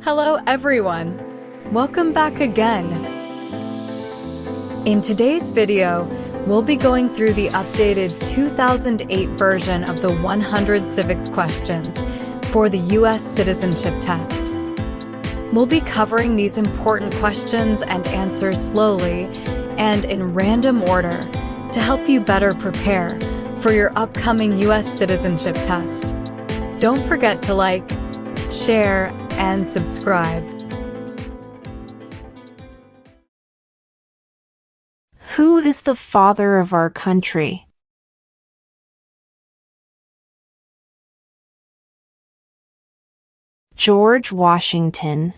Hello everyone! Welcome back again! In today's video, we'll be going through the updated 2008 version of the 100 civics questions for the U.S. Citizenship Test. We'll be covering these important questions and answers slowly and in random order to help you better prepare for your upcoming U.S. Citizenship Test. Don't forget to like, share, and subscribe. Who is the father of our country? George Washington.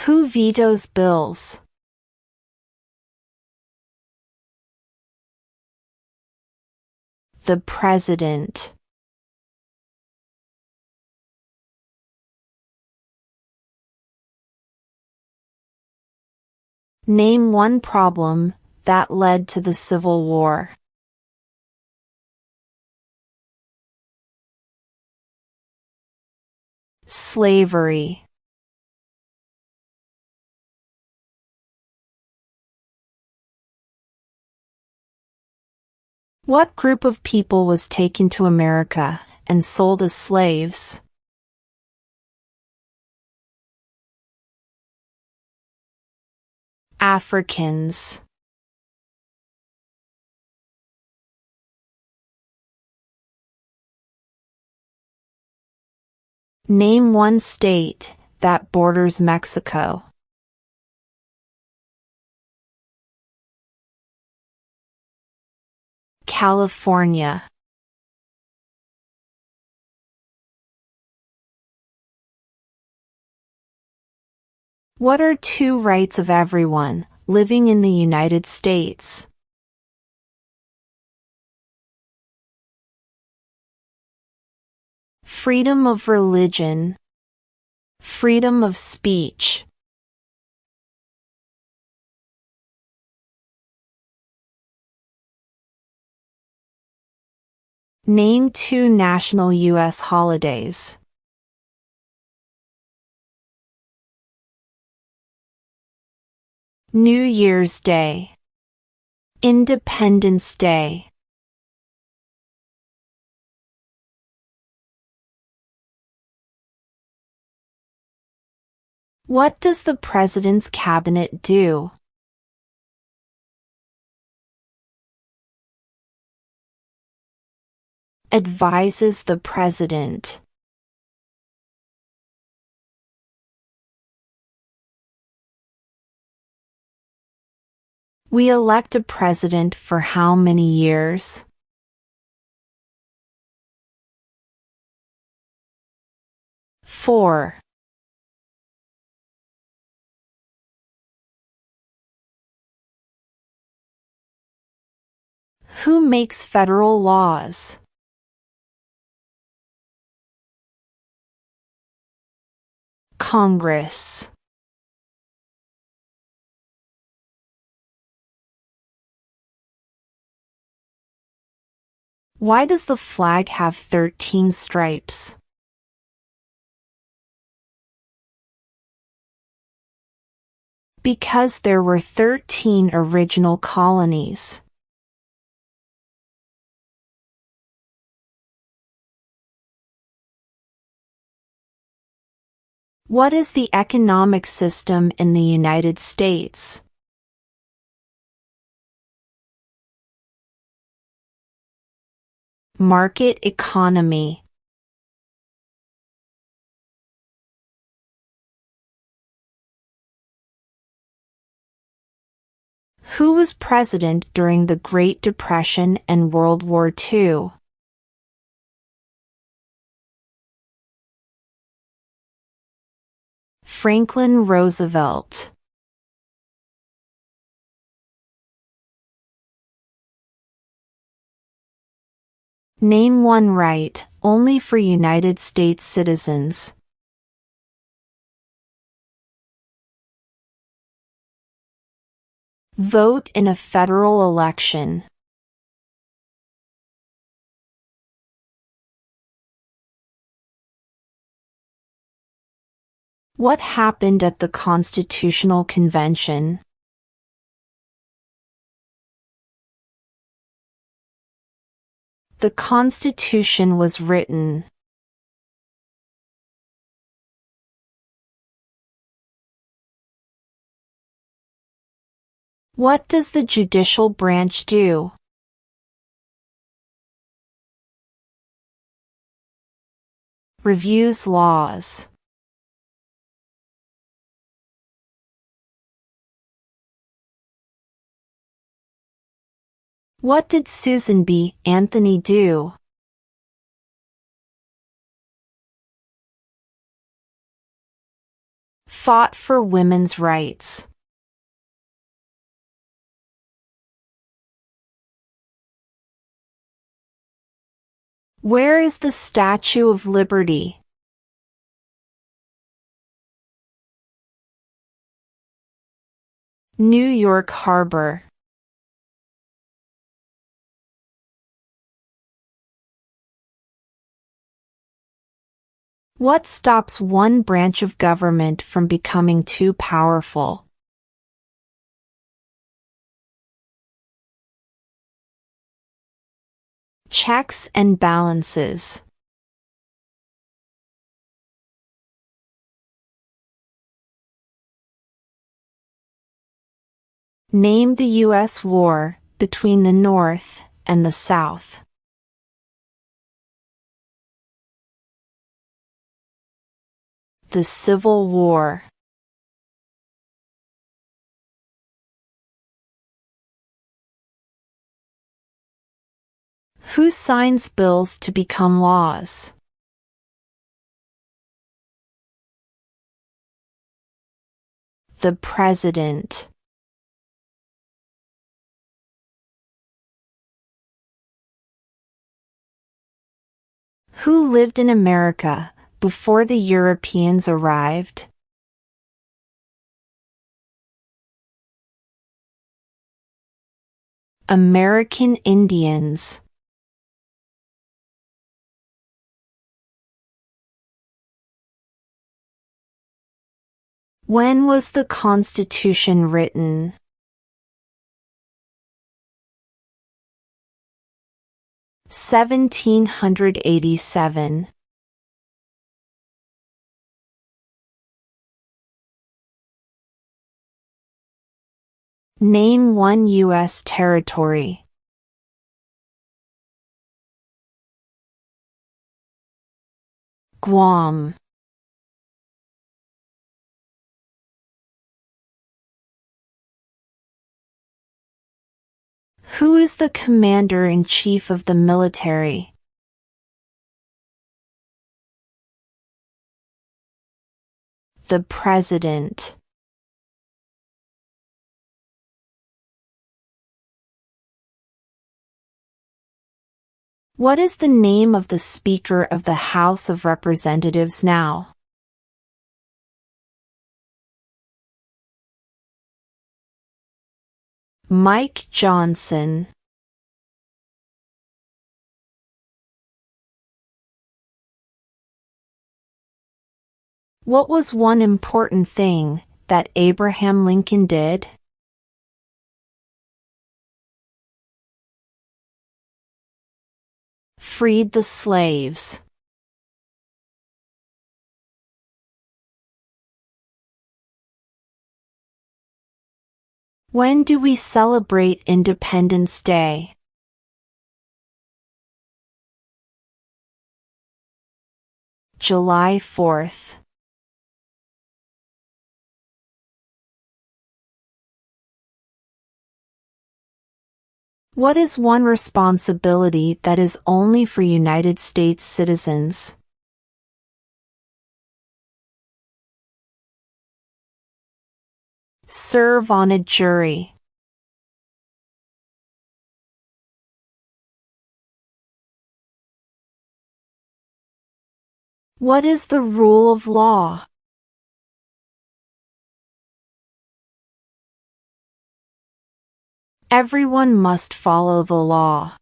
Who vetoes bills? The President. Name one problem that led to the Civil War. Slavery. What group of people was taken to America and sold as slaves? Africans. Name one state that borders Mexico. California. What are two rights of everyone living in the United States? Freedom of religion, freedom of speech. Name two national U.S. holidays. New Year's Day, Independence Day. What does the President's Cabinet do? Advises the President. We elect a president for how many years? 4. Who makes federal laws? Congress. Why does the flag have 13 stripes? Because there were 13 original colonies. What is the economic system in the United States? Market economy. Who was president during the Great Depression and World War II? Franklin Roosevelt. Name one right only for United States citizens. Vote in a federal election. What happened at the Constitutional Convention? The Constitution was written. What does the judicial branch do? Reviews laws. What did Susan B. Anthony do? Fought for women's rights. Where is the Statue of Liberty? New York Harbor. What stops one branch of government from becoming too powerful? Checks and balances. Name the U.S. war between the North and the South. The Civil War. Who signs bills to become laws? The President. Who lived in America before the Europeans arrived? American Indians. When was the Constitution written? (1787). Name one U.S. territory. Guam. Who is the Commander-in-Chief of the military? The President. What is the name of the Speaker of the House of Representatives now? Mike Johnson. What was one important thing that Abraham Lincoln did? Freed the slaves. When do we celebrate Independence Day? July 4th. What is one responsibility that is only for United States citizens? Serve on a jury. What is the rule of law? Everyone must follow the law.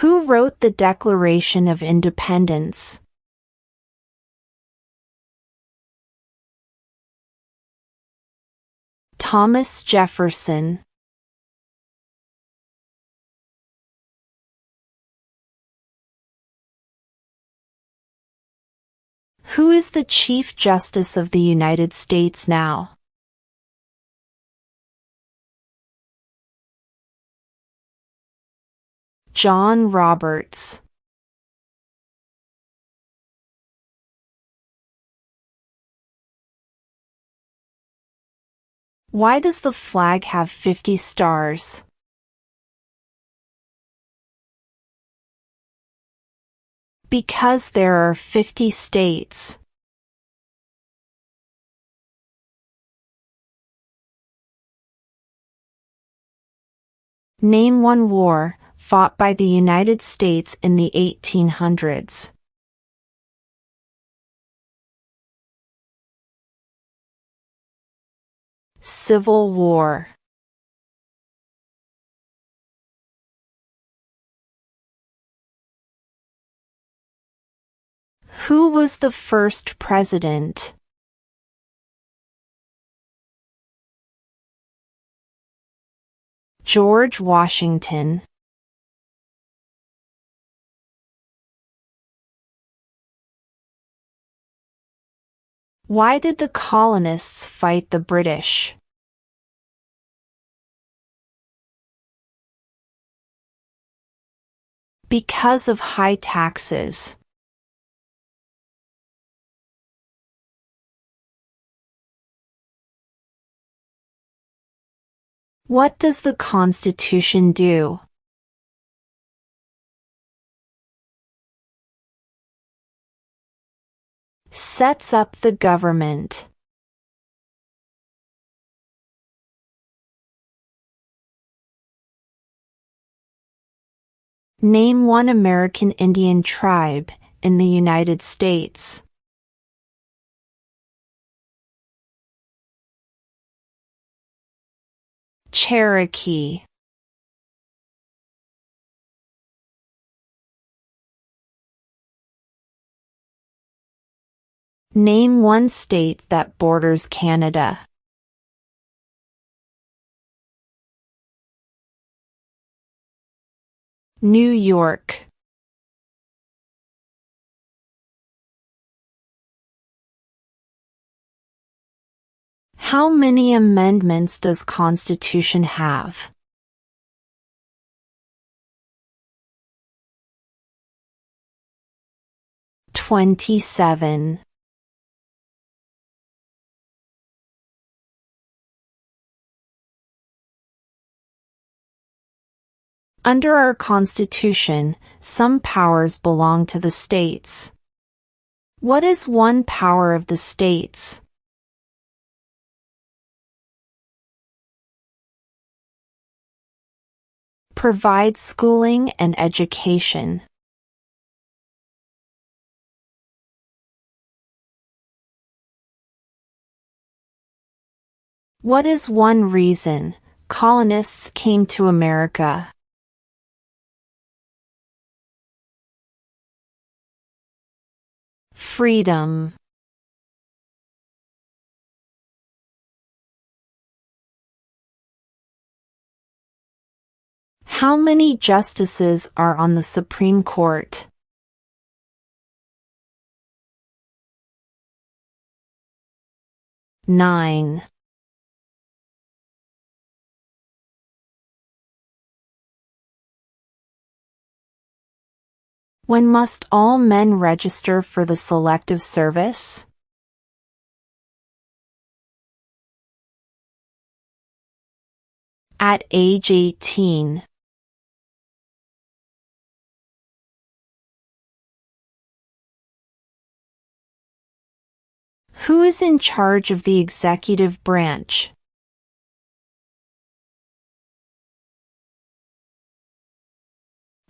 Who wrote the Declaration of Independence? Thomas Jefferson. Who is the Chief Justice of the United States now? John Roberts. Why does the flag have 50 stars? Because there are 50 states. Name one war fought by the United States in the 1800s. Civil War. Who was the first president? George Washington. Why did the colonists fight the British? Because of high taxes. What does the Constitution do? Sets up the government. Name one American Indian tribe in the United States. Cherokee. Name one state that borders Canada. New York. How many amendments does Constitution have? "27". Under our Constitution, some powers belong to the states. What is one power of the states? Provide schooling and education. What is one reason colonists came to America? Freedom. How many justices are on the Supreme Court? 9. When must all men register for the Selective Service? At age 18. Who is in charge of the executive branch?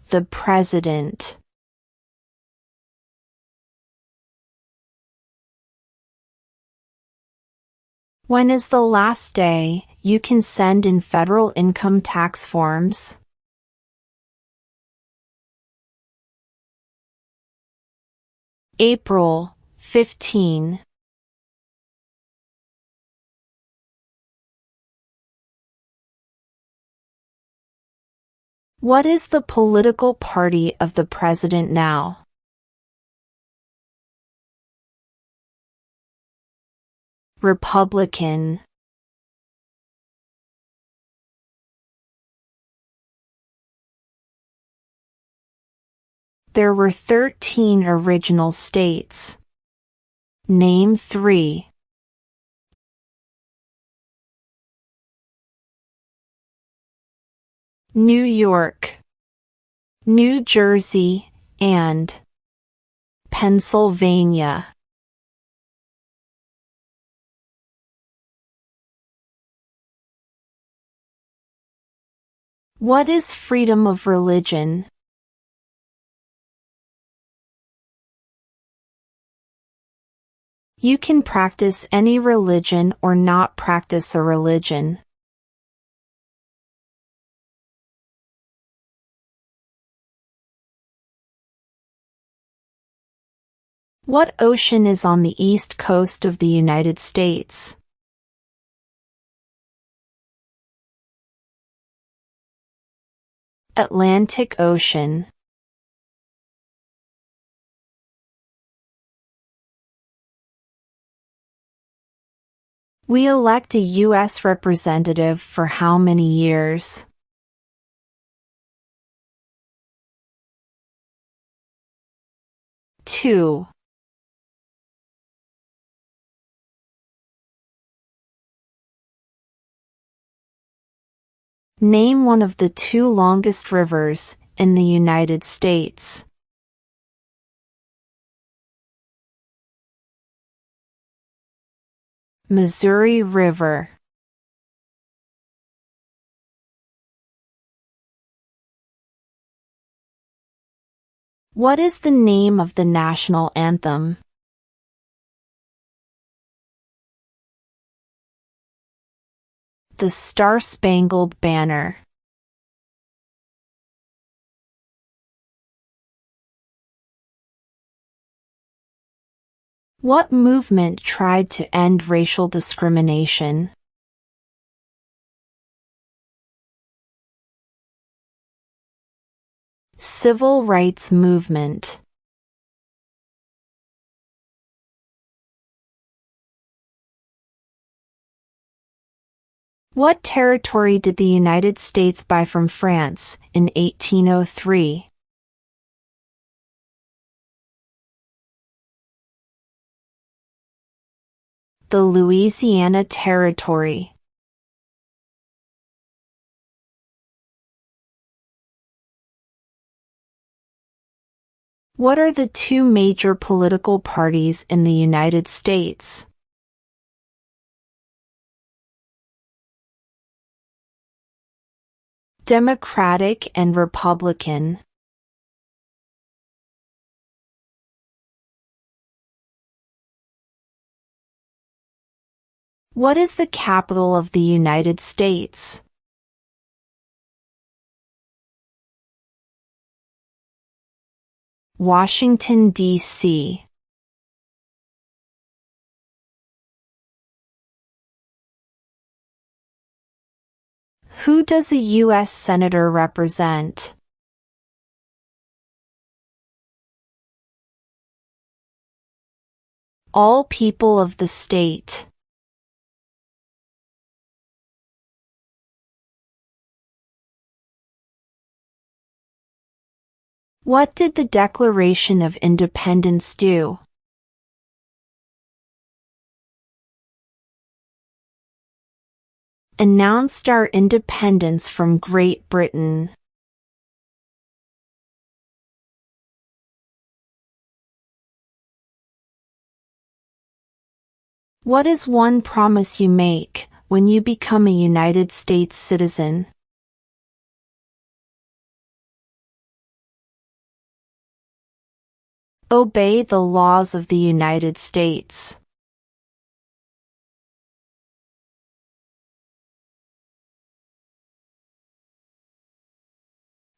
The President. When is the last day you can send in federal income tax forms? April 15. What is the political party of the president now? Republican. There were 13 original states. Name 3. New York, New Jersey, and Pennsylvania. What is freedom of religion? You can practice any religion or not practice a religion. What ocean is on the east coast of the United States? Atlantic Ocean. We elect a U.S. representative for how many years? Two. Name one of the 2 longest rivers in the United States. Missouri River. What is the name of the national anthem? The Star-Spangled Banner. What movement tried to end racial discrimination? Civil rights movement. What territory did the United States buy from France in 1803? The Louisiana Territory. What are the 2 major political parties in the United States? Democratic and Republican. What is the capital of the United States? Washington, D.C. Who does a U.S. Senator represent? All people of the state. What did the Declaration of Independence do? Announced our independence from Great Britain. What is one promise you make when you become a United States citizen? Obey the laws of the United States.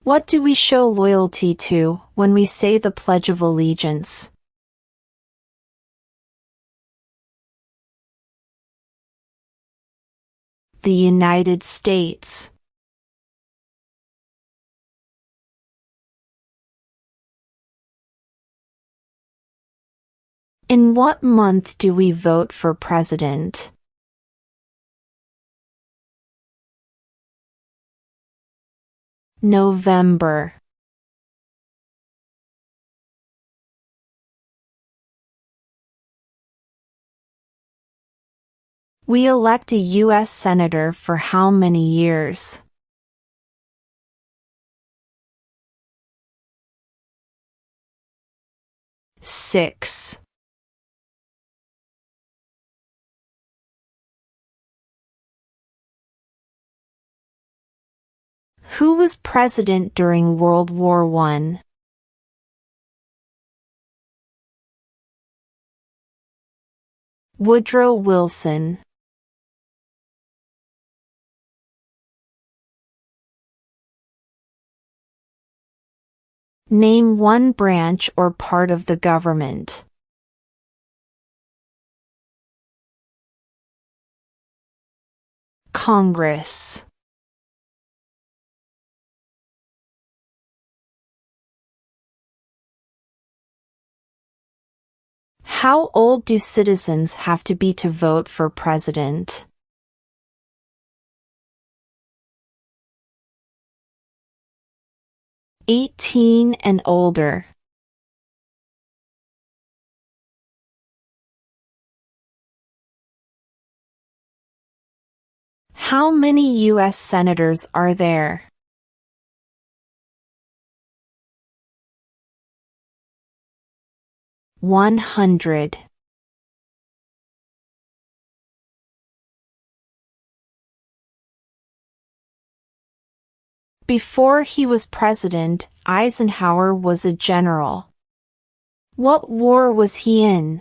What do we show loyalty to when we say the Pledge of Allegiance? the United States? In what month do we vote for president? November. We elect a U.S. Senator for how many years? Six. Who was president during World War I? Woodrow Wilson. Name one branch or part of the government. Congress. How old do citizens have to be to vote for president? 18 and older. How many U.S. senators are there? 100. Before he was president, Eisenhower was a general. What war was he in?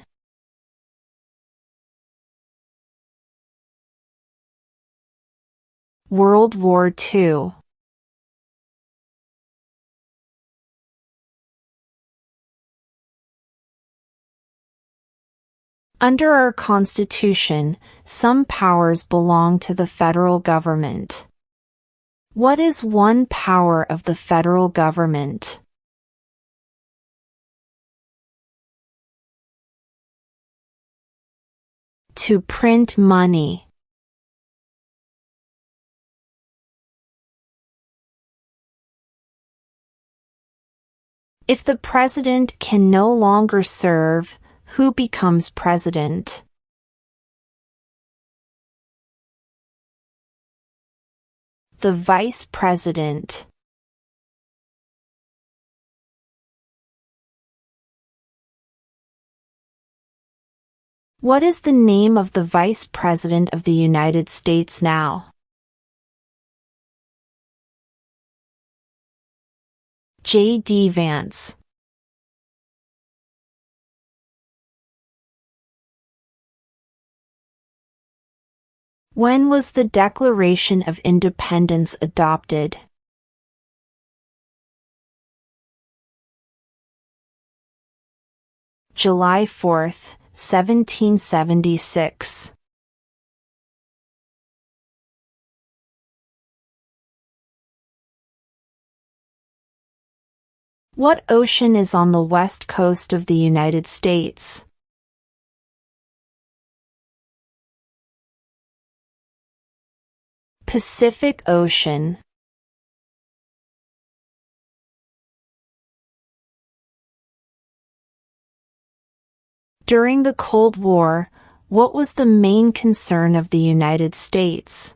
World War II. Under our Constitution, some powers belong to the federal government. What is one power of the federal government? To print money. If the president can no longer serve, who becomes president? The vice president. What is the name of the vice president of the United States now? J.D. Vance. When was the Declaration of Independence adopted? July 4th, 1776. What ocean is on the west coast of the United States? Pacific Ocean. During the Cold War, what was the main concern of the United States?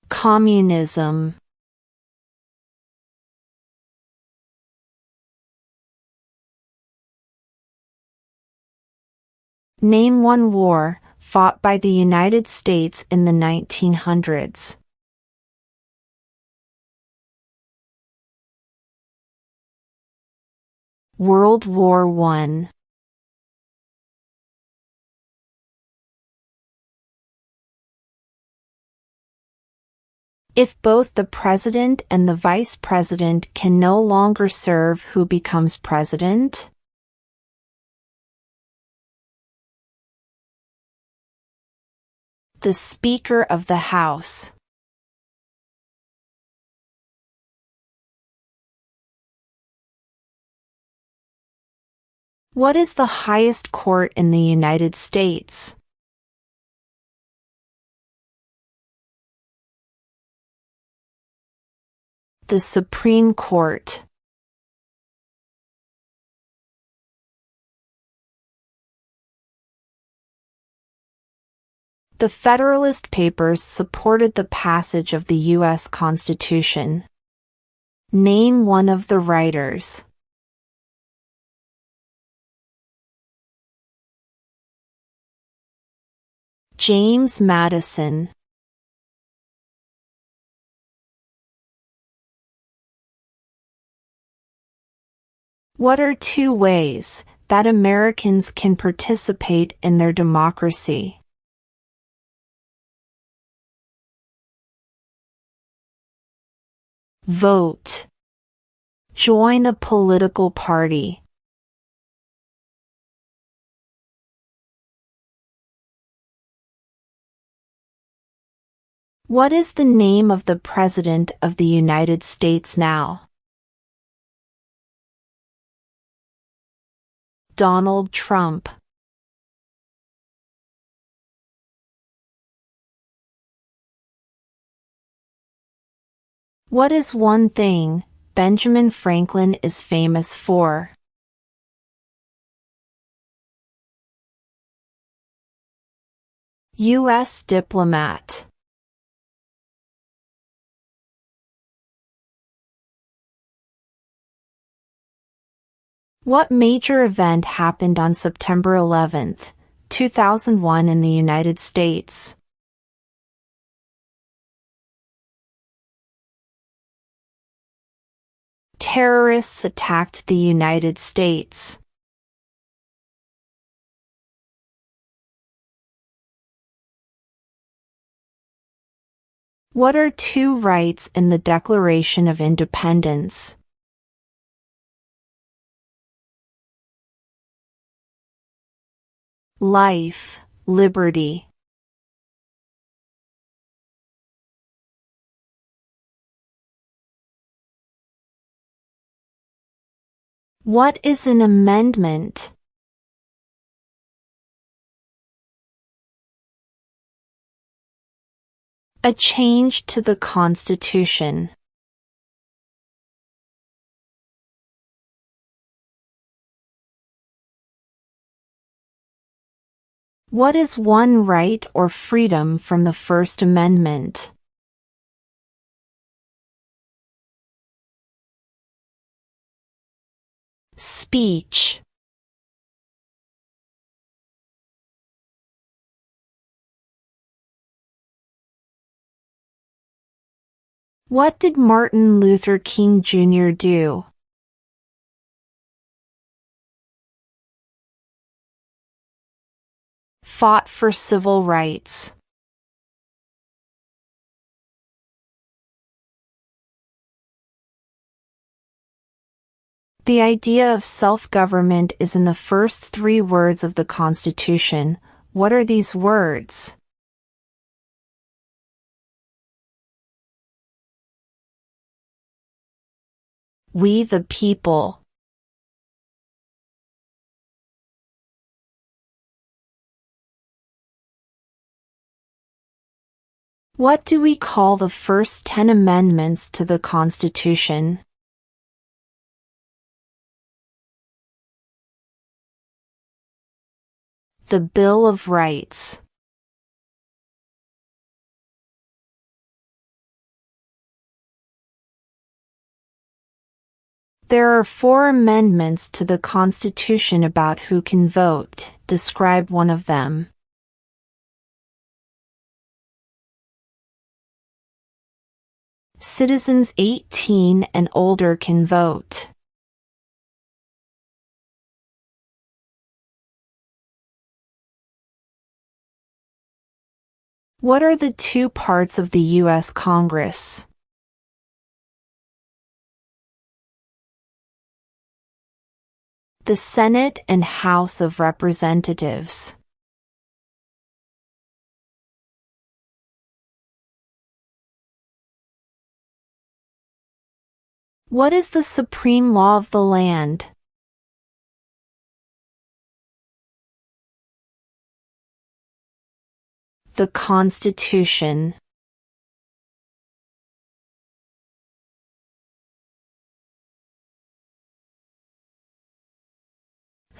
Communism. Name one war fought by the United States in the 1900s. World War I. If both the president and the vice president can no longer serve, who becomes president? The Speaker of the House. What is the highest court in the United States? The Supreme Court. The Federalist Papers supported the passage of the U.S. Constitution. Name one of the writers. James Madison. What are two ways that Americans can participate in their democracy? Vote. Join a political party. What is the name of the President of the United States now? Donald Trump. What is one thing Benjamin Franklin is famous for? U.S. diplomat. What major event happened on September 11, 2001 in the United States? Terrorists attacked the United States. What are two rights in the Declaration of Independence? Life, liberty. What is an amendment? A change to the Constitution. What is one right or freedom from the First Amendment? Speech. What did Martin Luther King Jr. do? Fought for civil rights. The idea of self-government is in the first three words of the Constitution. What are these words? We the people. What do we call the first 10 amendments to the Constitution? The Bill of Rights. There are 4 amendments to the Constitution about who can vote. Describe one of them. Citizens 18 and older can vote. What are the 2 parts of the U.S. Congress? The Senate and House of Representatives. What is the supreme law of the land? The Constitution.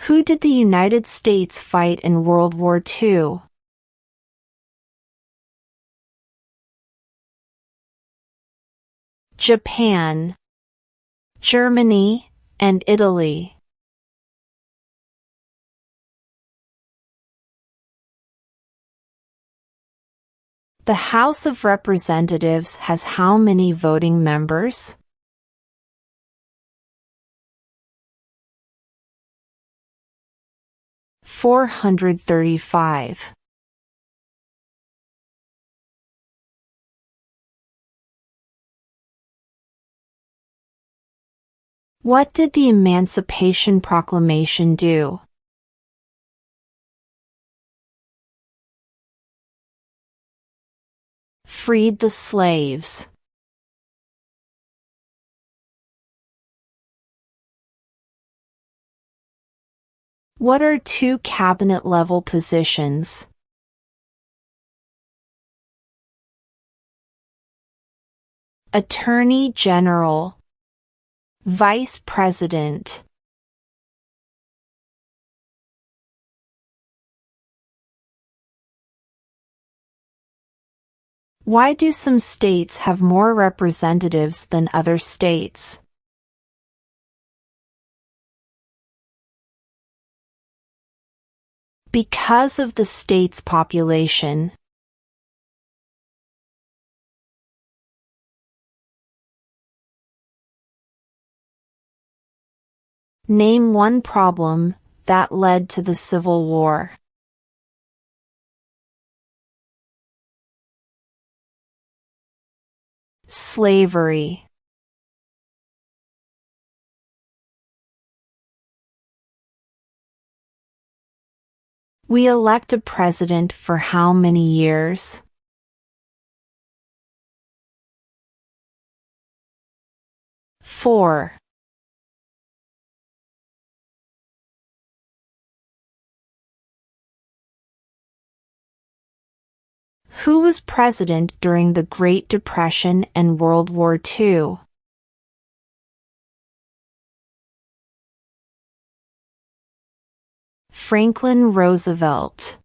Who did the United States fight in World War II? Japan, Germany, and Italy. The House of Representatives has how many voting members? 435. What did the Emancipation Proclamation do? Freed the slaves. What are two cabinet-level positions? Attorney General, Vice President. Why do some states have more representatives than other states? Because of the state's population. Name one problem that led to the Civil War. Slavery. We elect a president for how many years? 4. Who was president during the Great Depression and World War II? Franklin Roosevelt.